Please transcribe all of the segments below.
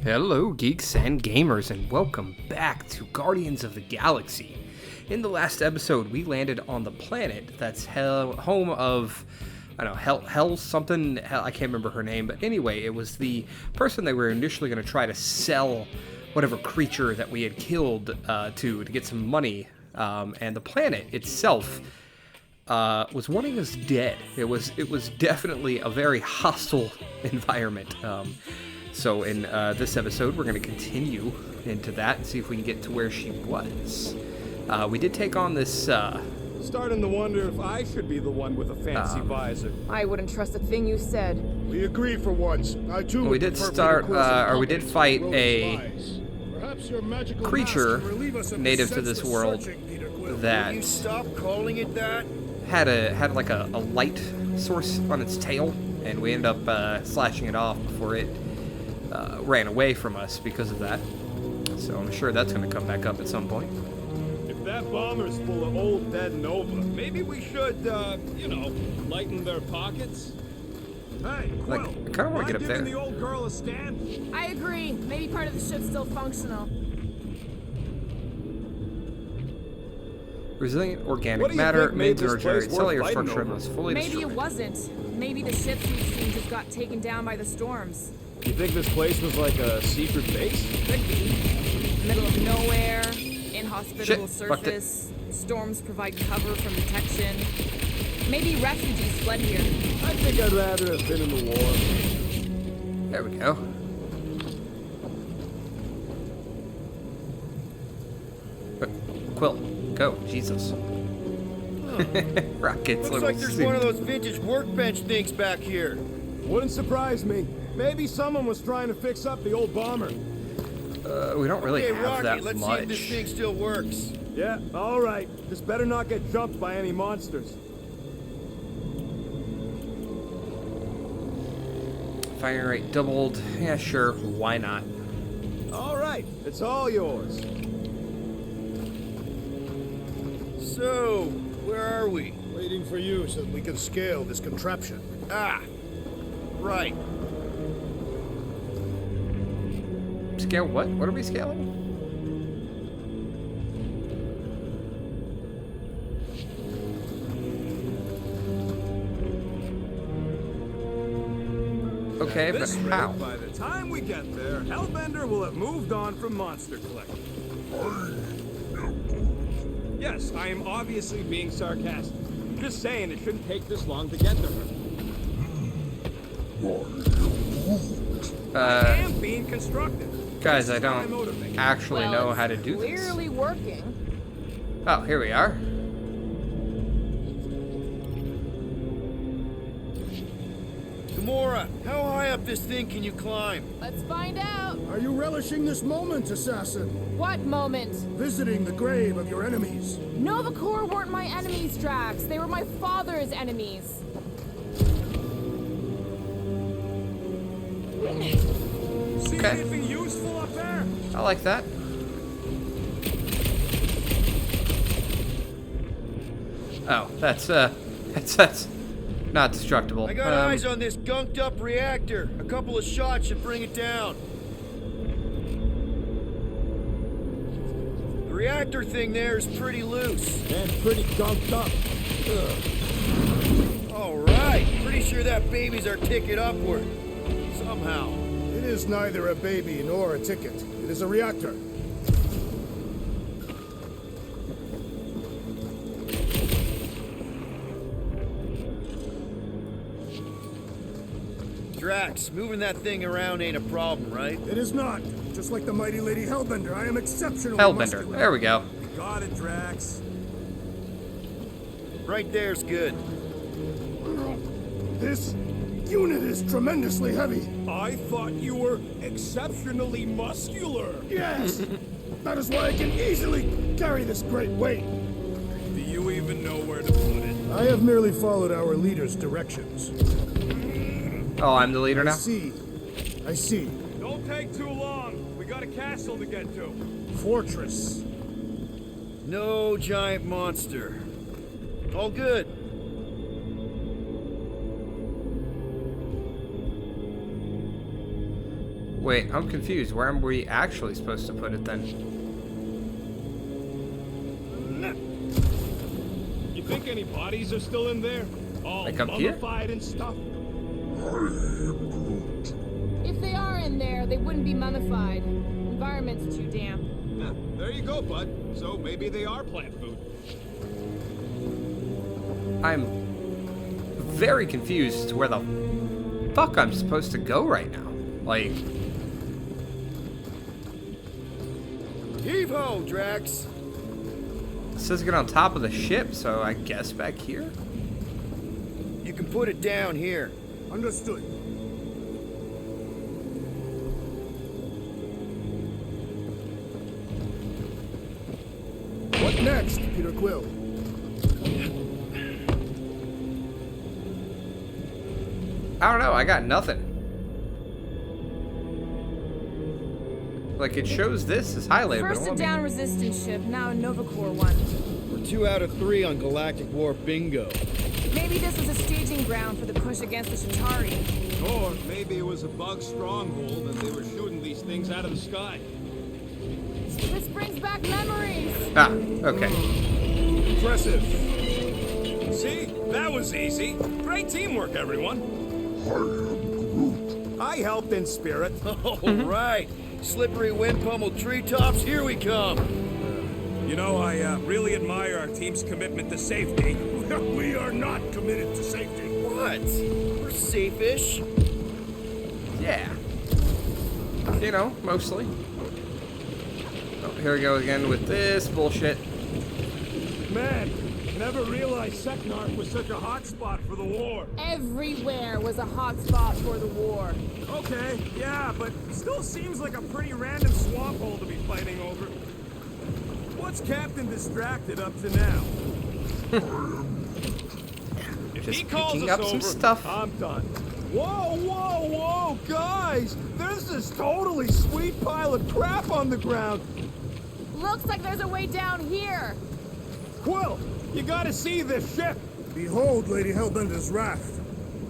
Hello, geeks and gamers, and welcome back to Guardians of the Galaxy. In the last episode, we landed on the planet that's home of, I don't know, Hell something, I can't remember her name, but anyway, it was the person that we were initially going to try to sell whatever creature that we had killed to get some money, and the planet itself was wanting us dead. It was definitely a very hostile environment. So in this episode, we're going to continue into that and see if we can get to where she was. We did take on this... Starting to wonder if I should be the one with a fancy visor. I wouldn't trust a thing you said. We agree for once. I too. We did start, or we did fight a creature native to this world that you stop calling it that? had like a light source on its tail, and we ended up slashing it off before it ran away from us because of that. So I'm sure that's going to come back up at some point. If that bomber's full of old dead Nova, maybe we should, lighten their pockets. Hey, Quill, I kind of want to get up there. The old girl a stand? I agree. Maybe part of the ship's still functional. Resilient organic matter, made energy, cellular structure was fully Maybe destroyed. it wasn't. Maybe the ships we've seen just got taken down by the storms. You think this place was like a secret base? Could be. Middle of nowhere, inhospitable Shit, fucked it. surface, storms provide cover from detection. Maybe refugees fled here. I think I'd rather have been in the war. There we go. Quill, go, Jesus. Rockets, Looks little like there's suit. one of those vintage workbench things back here. Wouldn't surprise me. Maybe someone was trying to fix up the old bomber. We don't really Hey, have Rocky, that let's see much. if this thing still works. Yeah, all right. This better not get jumped by any monsters. Fire rate doubled. Yeah, sure. Why not? All right, it's all yours. So, where are we? Waiting for you so that we can scale this contraption. Ah, right. Scale what? What are we scaling? Okay, At but this rate, how? by the time we get there, Hellbender will have moved on from monster collecting. Yes, I am obviously being sarcastic. Just saying it shouldn't take this long to get to her. I am being constructive. Guys, I That's my don't motivation. actually Well, know it's how to do this. Clearly working. Oh, here we are. Gamora, how high up this thing can you climb? Let's find out. Are you relishing this moment, assassin? What moment? Visiting the grave of your enemies. Nova Corps weren't my enemies, Drax. They were my father's enemies. See Okay. anything useful up there? I like that. Oh, that's not destructible. I got eyes on this gunked up reactor. A couple of shots should bring it down. The reactor thing there is pretty loose. And pretty gunked up. All right, pretty sure that baby's our ticket upward. Somehow. It is neither a baby nor a ticket. It is a reactor. Drax, moving that thing around ain't a problem, right? It is not. Just like the mighty Lady Hellbender, I am exceptionally Hellbender. muscular. There we go. Got it, Drax. Right there's good. This unit is tremendously heavy. I thought you were exceptionally muscular. Yes! That is why I can easily carry this great weight. Do you even know where to put it? I have merely followed our leader's directions. Oh, I'm the leader now? I see. Don't take too long. We got a castle to get to. Fortress. No giant monster. All good. Wait, I'm confused. Where are we actually supposed to put it then? You think any bodies are still in there? All Like up here? mummified and stuff? If they are in there, they wouldn't be mummified. Environment's too damp. Yeah, there you go, bud. So maybe they are plant food. I'm very confused as to where the fuck I'm supposed to go right now. Like, Heave-ho, Drax! it says get on top of the ship, so I guess back here? You can put it down here. Understood. What next, Peter Quill? I don't know, I got nothing. Like, it shows this as highlighted, First but a it down resistance ship, now a Nova Corps one. We're 2 out of 3 on Galactic War bingo. Maybe this was a staging ground for the push against the Chitauri. Or maybe it was a bug stronghold and they were shooting these things out of the sky. This brings back memories. Ah, okay. Impressive. See? That was easy. Great teamwork, everyone. I helped in spirit. All right. Slippery wind pummeled treetops, here we come. You know, I really admire our team's commitment to safety. We are not committed to safety. What? We're safe-ish. Yeah. You know, mostly. Oh, here we go again with this bullshit. Man, never realized Seknarf was such a hot spot for the war. Everywhere was a hot spot for the war. Okay, yeah, but still seems like a pretty random swamp hole to be fighting over. What's Captain Distracted up to now? If Just he calls picking us up some over, stuff. I'm done. Whoa, whoa, whoa, guys! There's this totally sweet pile of crap on the ground. Looks like there's a way down here. Quill, you gotta see this ship. Behold Lady Hellbender's raft.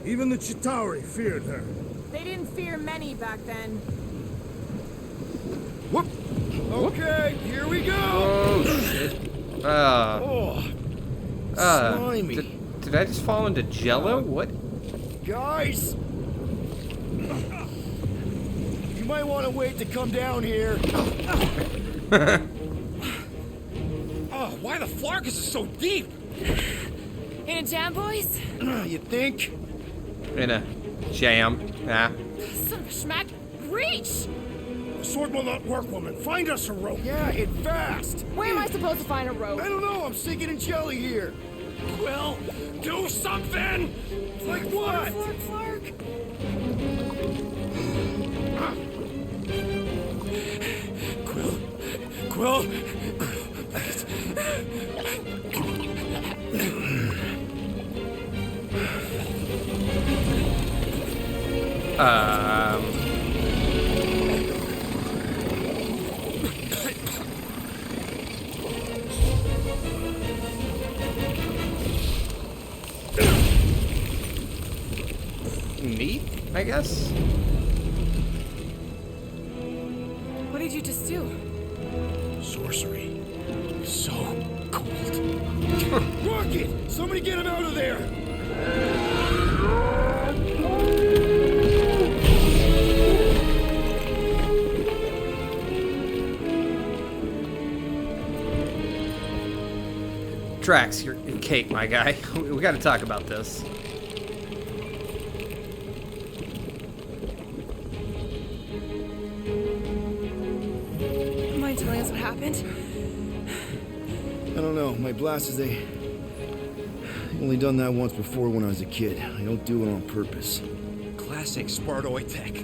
Even the Chitauri feared her. They didn't fear many back then. Whoop. Okay, here we go. Oh, shit. Oh, slimy. Did I just fall into jello? What? Guys! You might want to wait to come down here. Oh, why the Flarkus is so deep? In a jam, boys? You think? In a jam. Nah. Son of a schmack. Reach! The sword will not work, woman. Find us a rope. Yeah, hit fast. Where am I supposed to find a rope? I don't know, I'm sinking in jelly here. Quill, do something! Like what? Flark. Quill? Neat, I guess. What did you just do? Sorcery. So cold. Rocket! Somebody get him out of there! Drax, you're cake, my guy. We gotta talk about this. Mind telling us what happened? I don't know, my blasters, they... Only done that once before when I was a kid. I don't do it on purpose. Classic Spartoid tech.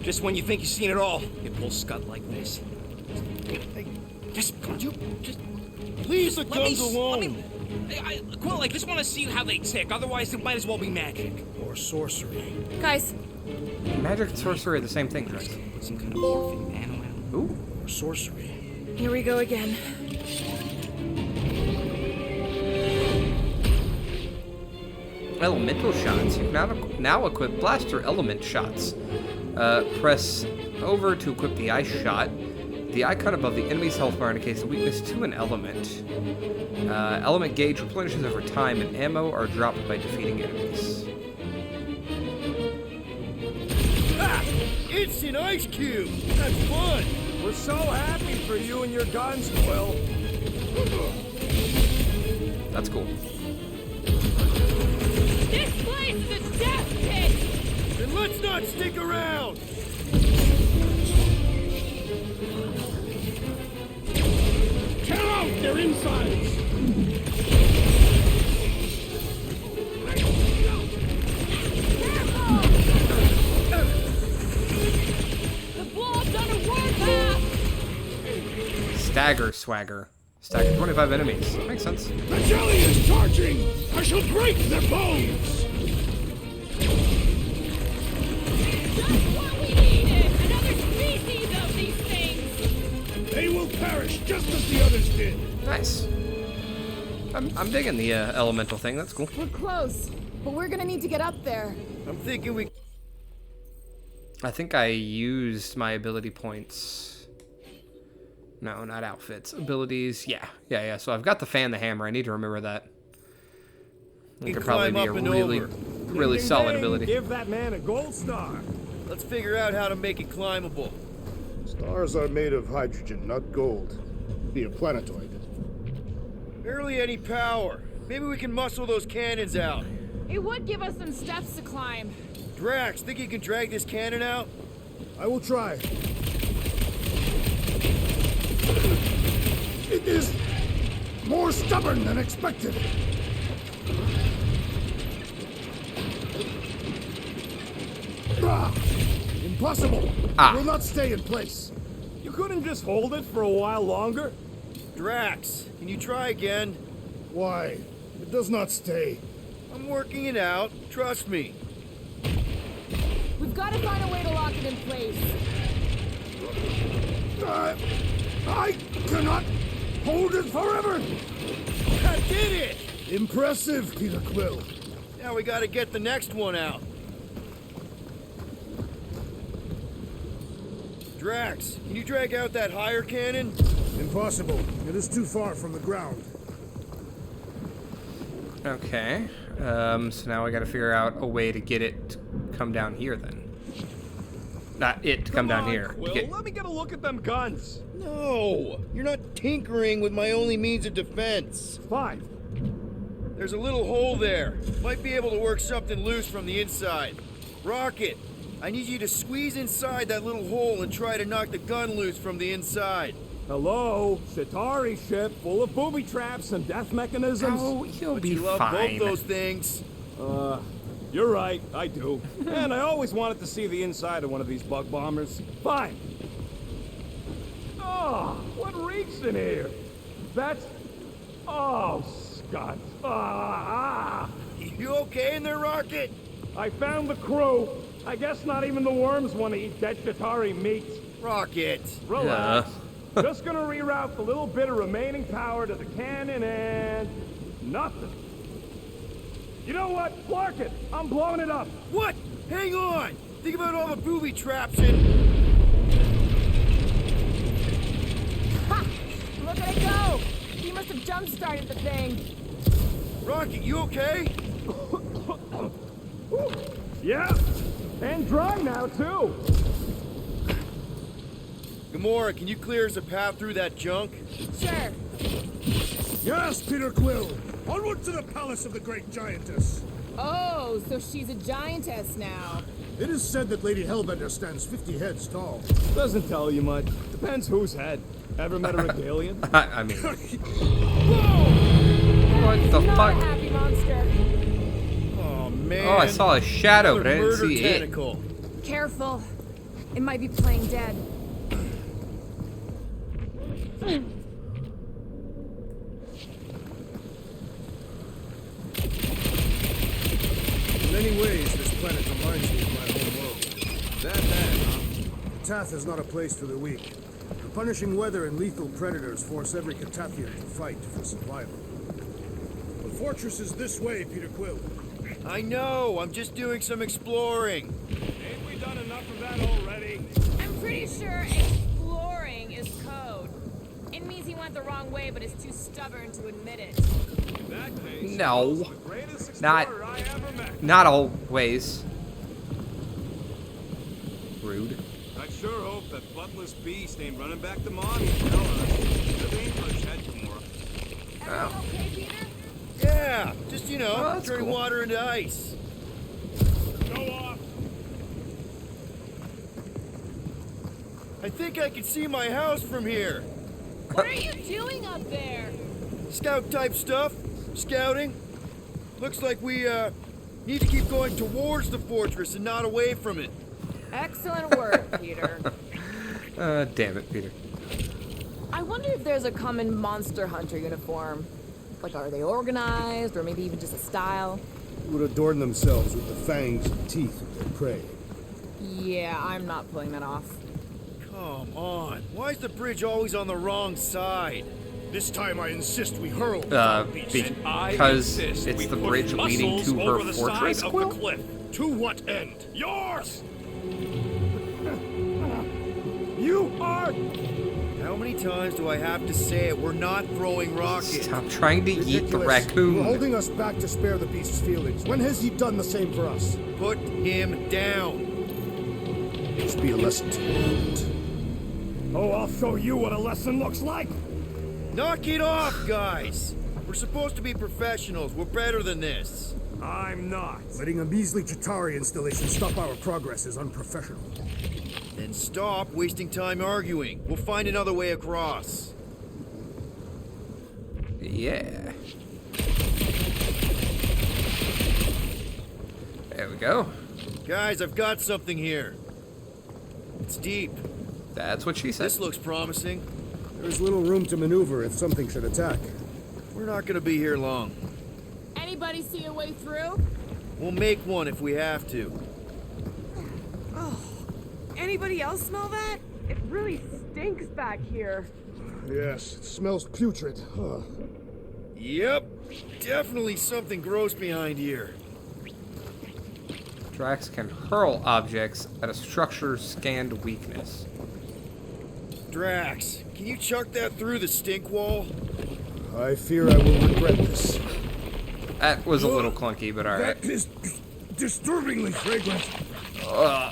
Just when you think you've seen it all, it pulls scut like this. Hey, Just, you just... Leave the guns alone! Quill, I just want to see how they tick. Otherwise, it might as well be magic. Or sorcery. Guys, Magic and sorcery are the same thing, Drax. Put some kind of morphine nano out. Ooh. Or sorcery. here we go again. Elemental shots. You can now equip blaster element shots. Press over to equip the ice shot. The icon above the enemy's health bar indicates a weakness to an element. Element gauge replenishes over time, and ammo are dropped by defeating enemies. Ah! Instant ice cube! That's fun! We're so happy for you and your guns, Quill. That's cool. This place is a death pit! Then let's not stick around! Tear out their insides! The blob's on a warpath! Stagger swagger. Stagger 25 enemies. Makes sense. The jelly is charging! I shall break their bones! Just what we needed! Another species of these things! They will perish just as the others did. Nice. I'm digging the elemental thing. That's cool. We're close, but we're gonna need to get up there. I'm thinking we... I think I used my ability points. No, not outfits. Abilities. Yeah. So I've got the fan, the hammer. I need to remember that. It could probably be a climb up and really over. solid ability. Give that man a gold star. Let's figure out how to make it climbable. Stars are made of hydrogen, not gold. Be a planetoid. Barely any power. Maybe we can muscle those cannons out. It would give us some steps to climb. Drax, think you can drag this cannon out? I will try. It is more stubborn than expected. Ah, impossible. Ah. It will not stay in place. You couldn't just hold it for a while longer? Drax, can you try again? Why? It does not stay. I'm working it out. Trust me. We've got to find a way to lock it in place. I cannot hold it forever. I did it! Impressive, Peter Quill. Now we gotta get the next one out. Drax, can you drag out that higher cannon? Impossible. It is too far from the ground. Okay. So now I got to figure out a way to get it to come down here then. Not it to come down here. Quill, let me get a look at them guns. No! You're not tinkering with my only means of defense. Fine. There's a little hole there. Might be able to work something loose from the inside. Rocket, I need you to squeeze inside that little hole and try to knock the gun loose from the inside. Hello, Chitauri ship full of booby traps and death mechanisms. Oh, he'll But be you love fine. both those things. You're right, I do. And I always wanted to see the inside of one of these bug bombers. Fine. Oh, what reeks in here? That's... Oh, Scott. You okay in there, Rocket? I found the crew. I guess not even the worms want to eat dead Chitauri meat. Rocket. Relax. Just gonna reroute the little bit of remaining power to the cannon and... nothing. You know what? Clark it! I'm blowing it up! What? Hang on! Think about all the booby traps and... Ha! Look at it go! He must have jump-started the thing. Rocket, you okay? Yeah! And dry now, too! Gamora, can you clear us a path through that junk? Sure. Yes, Peter Quill. Onward to the palace of the great giantess. Oh, so she's a giantess now. It is said that Lady Hellbender stands 50 heads tall. Doesn't tell you much. Depends whose head. Ever met a Regalian? I mean, Whoa! what the Not fuck? a happy monster. Oh, man. Oh, I saw a shadow, Another but I didn't murder see it. tentacle. Careful. It might be playing dead. In many ways, this planet reminds me of my home world. That bad, huh? Katath is not a place for the weak. The punishing weather and lethal predators force every Katathian to fight for survival. The fortress is this way, Peter Quill. I know, I'm just doing some exploring. Ain't we done enough of that already? I'm pretty sure exploring is code. It means he went the wrong way, but is too stubborn to admit it. In that case, No. the greatest Not- explorer I ever met. Not always. Rude. I sure hope that buttless beast ain't running back to Mommy and telling us the dangerous head tomorrow. Oh. Okay, Peter? Yeah, just, you know, Oh, that's turning cool. water into ice. Go off. I think I can see my house from here. What are you doing up there? Scout type stuff. Scouting. Looks like we, need to keep going towards the fortress and not away from it. Excellent work, Peter. Damn it, Peter. I wonder if there's a common monster hunter uniform. Like, are they organized, or maybe even just a style? Would adorn themselves with the fangs and teeth of their prey. Yeah, I'm not pulling that off. Come on. Why is the bridge always on the wrong side? This time I insist we hurl. Because it's the bridge leading to her fortress, of the Quill? cliff. To what end? Yours! You are... How many times do I have to say it? We're not throwing rockets. Stop trying to eat the Ridiculous. You're raccoon. holding us back to spare the beast's feelings. When has he done the same for us? Put him down. This be a lesson to you. Oh, I'll show you what a lesson looks like. Knock it off, guys. We're supposed to be professionals. We're better than this. I'm not. Letting a measly Chitauri installation stop our progress is unprofessional. Then stop wasting time arguing. We'll find another way across. Yeah. There we go. Guys, I've got something here. It's deep. That's what she said. This looks promising. There's little room to maneuver if something should attack. We're not gonna be here long. Anybody see a way through? We'll make one if we have to. Anybody else smell that? It really stinks back here. Yes, it smells putrid. Ugh. Yep. Definitely something gross behind here. Drax can hurl objects at a structure's scanned weakness. Drax, can you chuck that through the stink wall? I fear I will regret this. That was a little clunky, but alright. That is disturbingly fragrant. Oh,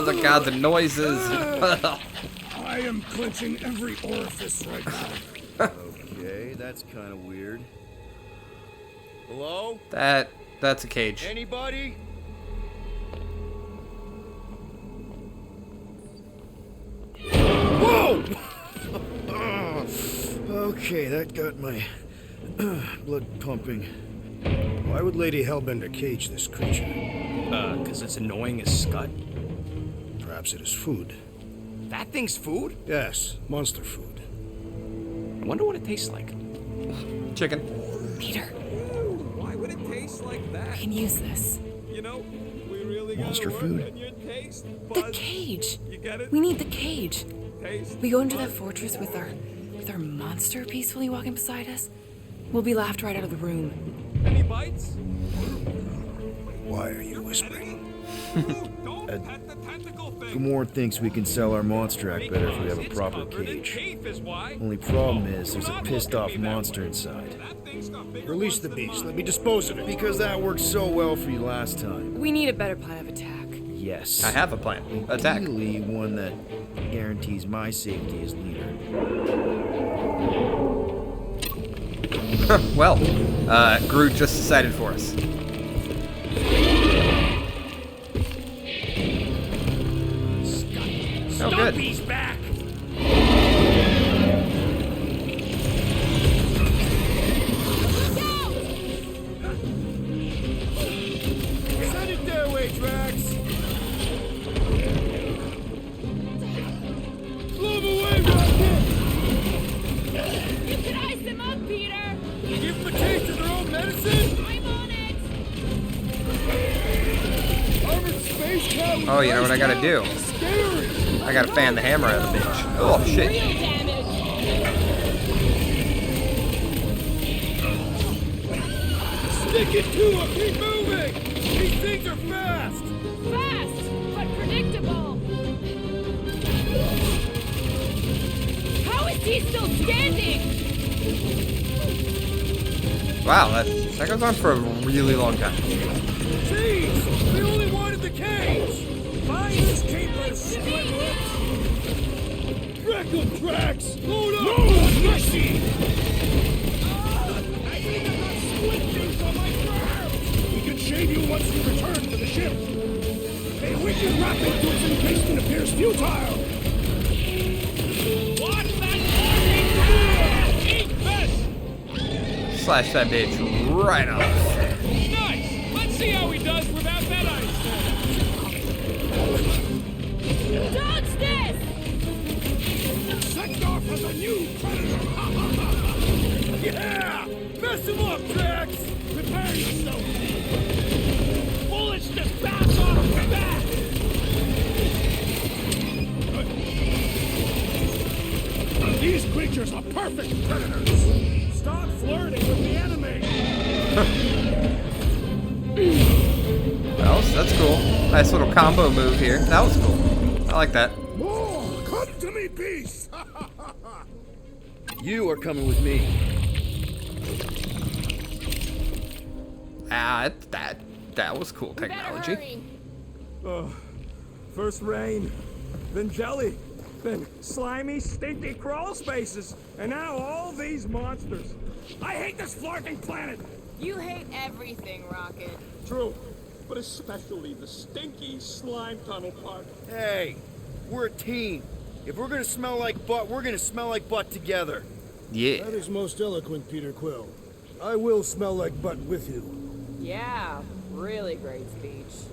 the noises. I am clenching every orifice right now. Okay, that's kind of weird. Hello? That's a cage. Anybody? Whoa! Okay, that got my blood pumping. Why would Lady Hellbender cage this creature? Because it's annoying as scut. Perhaps it is food. That thing's food? Yes, monster food. I wonder what it tastes like. Chicken. Peter, Why would it taste like we that? can use this. You know, we really Monster gotta food. work on your taste The buds. cage. You get it? We need the cage. Taste. We go into that fortress with our monster peacefully walking beside us. We'll be laughed right out of the room. Any bites? Why are you whispering? Don't pet the tentacle thing. Gamorn thinks we can sell our monster act better if we have a It's proper covered in cage. teeth is why. Only problem is there's Do a not pissed look at off me that monster way. inside. That thing's got bigger Release ones the than beast. mine. Let me dispose of it. Because that worked so well for you last time. We need a better plan of attack. Yes. I have a plan. Attack. Ideally, one that guarantees my safety as leader. Well, Groot just decided for us. Oh, good. Stumpy's back. Send it their way, Drax! Blow him away, Rocket! You can ice him up, Peter! Give them a taste of their own medicine! I'm on it! Armored space cow! Oh, you know what I gotta do? Scary! I gotta fan the hammer out of the bitch. Oh, shit. Real damage! Stick it to him! Keep moving! These things are fast! Fast, but predictable! He's still standing! Wow, that goes on for a really long time. Jeez! We only wanted the cage! Finders keepers, split lips. Wreck 'em, Drax! Hold up! No mercy! I think I've got split things on my arm. We can shave you once we return to the ship. A wicked rocket to its encasement appears futile. What's that? Eat this! Slash that bitch right off. Nice! Let's see how he does without that ice. Dodge this! Set off as a new predator. Yeah! Mess him up, Drax! Prepare yourself. Bullets just bounce off the back. These creatures are perfect predators. Stop flirting with the enemy. That's cool. Nice little combo move here. That was cool. I like that. More, come to me, beast. You are coming with me. That was cool Better technology. hurry. First rain, then jelly, then slimy, stinky crawl spaces, and now all these monsters. I hate this flirting planet. You hate everything, Rocket. True, but especially the stinky slime tunnel part. Hey, we're a team. If we're gonna smell like butt, we're gonna smell like butt together. Yeah. That is most eloquent, Peter Quill. I will smell like butt with you. Yeah, really great speech.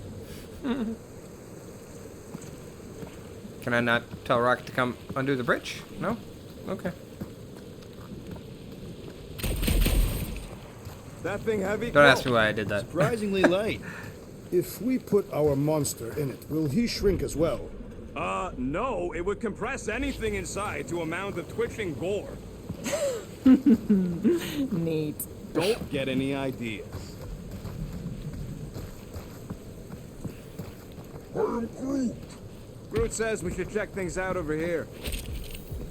Can I not tell Rocket to come under the bridge? No? Okay. That thing heavy? Don't ask me why I did that. Surprisingly light. If we put our monster in it, will he shrink as well? No, it would compress anything inside to a mound of twitching gore. Neat. Don't get any ideas. I am Groot. Groot says we should check things out over here.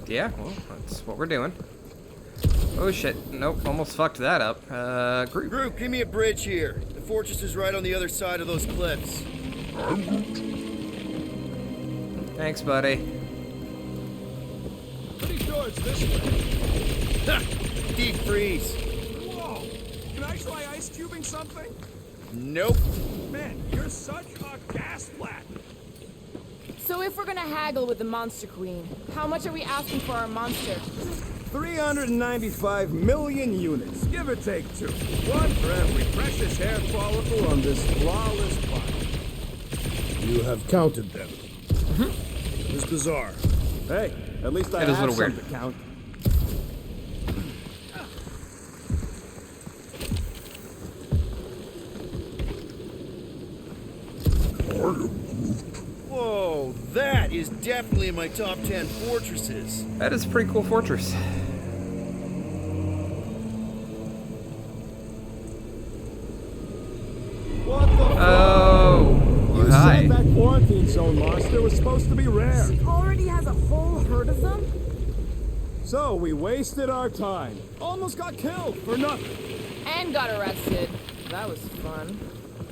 Yeah, well, that's what we're doing. Oh shit, nope, almost fucked that up. Groot. Groot, give me a bridge here. The fortress is right on the other side of those cliffs. Thanks, buddy. Pretty sure it's this way. Ha! Deep freeze. Whoa! Can I try ice cubing something? Nope. Man, you're such a gas flat. So if we're gonna haggle with the Monster Queen, how much are we asking for our monster? 395 million units, give or take 2. One for every precious hair follicle on this flawless body. You have counted them. It is bizarre. Hey, at least I It is a have little some weird. to count. Whoa, that is definitely in my top 10 fortresses. That is a pretty cool fortress. What the Oh, You hi. said that quarantine zone monster was supposed to be rare. She already has a whole herd of them? So we wasted our time. Almost got killed for nothing. And got arrested. That was fun.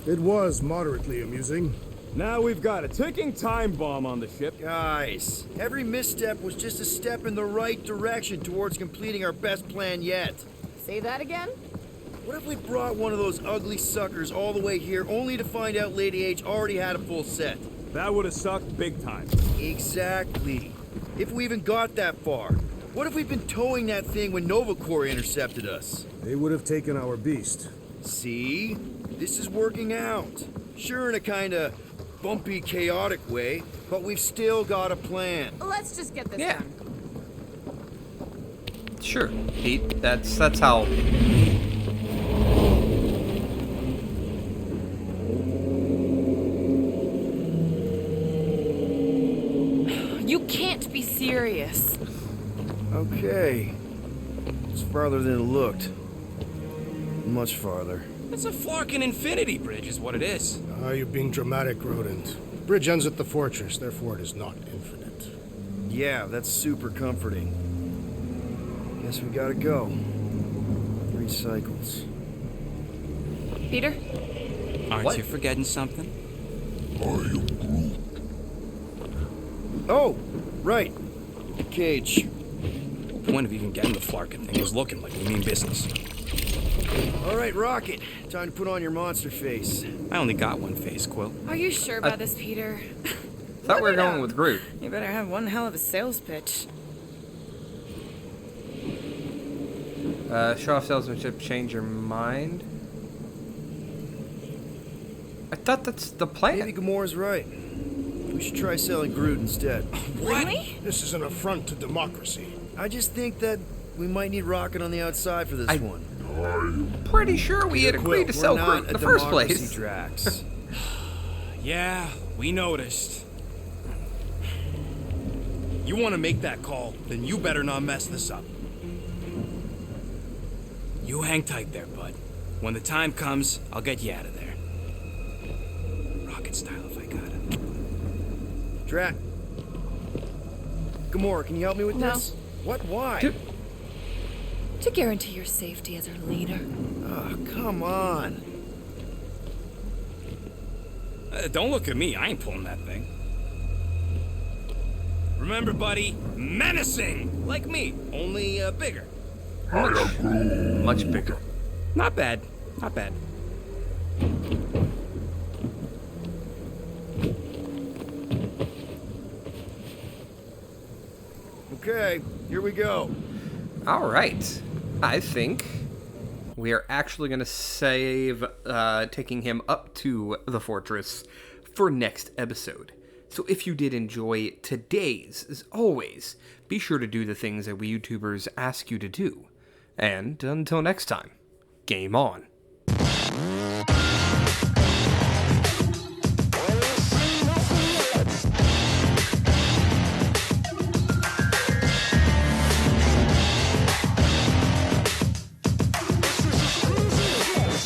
It was moderately amusing. Now we've got a ticking time bomb on the ship. Guys, every misstep was just a step in the right direction towards completing our best plan yet. Say that again? What if we brought one of those ugly suckers all the way here only to find out Lady H already had a full set? That would have sucked big time. Exactly. If we even got that far. What if we'd been towing that thing when Nova Corps intercepted us? They would have taken our beast. See? This is working out. Sure, in a kinda bumpy, chaotic way, but we've still got a plan. Let's just get this Yeah. done. Sure, Pete. That's how. You can't be serious. Okay. It's farther than it looked. Much farther. It's a flarkin' infinity bridge is what it is. Ah, you're being dramatic, rodent. Bridge ends at the fortress, therefore it is not infinite. Yeah, that's super comforting. Guess we gotta go. 3 cycles. Peter? Aren't What? you forgetting something? Oh, right. The cage. The point of even getting the Flarkin thing was looking like we mean business. All right, Rocket. Time to put on your monster face. I only got one face, Quill. Are you sure about this, Peter? Thought we were going with Groot. You better have one hell of a sales pitch. Show off salesmanship, change your mind. I thought that's the plan. Maybe Gamora's right. We should try selling Groot instead. Really? This is an affront to democracy. I just think that we might need Rocket on the outside for this one. Pretty sure we had Quill, agreed to sell we're Groot not in a the first democracy, place. Drax. Yeah, we noticed. You want to make that call, then you better not mess this up. You hang tight there, bud. When the time comes, I'll get you out of there. Rocket style if I got it. Drax. Gamora, can you help me with No. this? What? Why? Dude. To guarantee your safety as our leader. Oh, come on. Don't look at me, I ain't pulling that thing. Remember, buddy, menacing! Like me, only bigger. Much bigger. Not bad, not bad. Okay, here we go. All right. I think we are actually going to save taking him up to the fortress for next episode. So if you did enjoy today's, as always, be sure to do the things that we YouTubers ask you to do. And until next time, game on.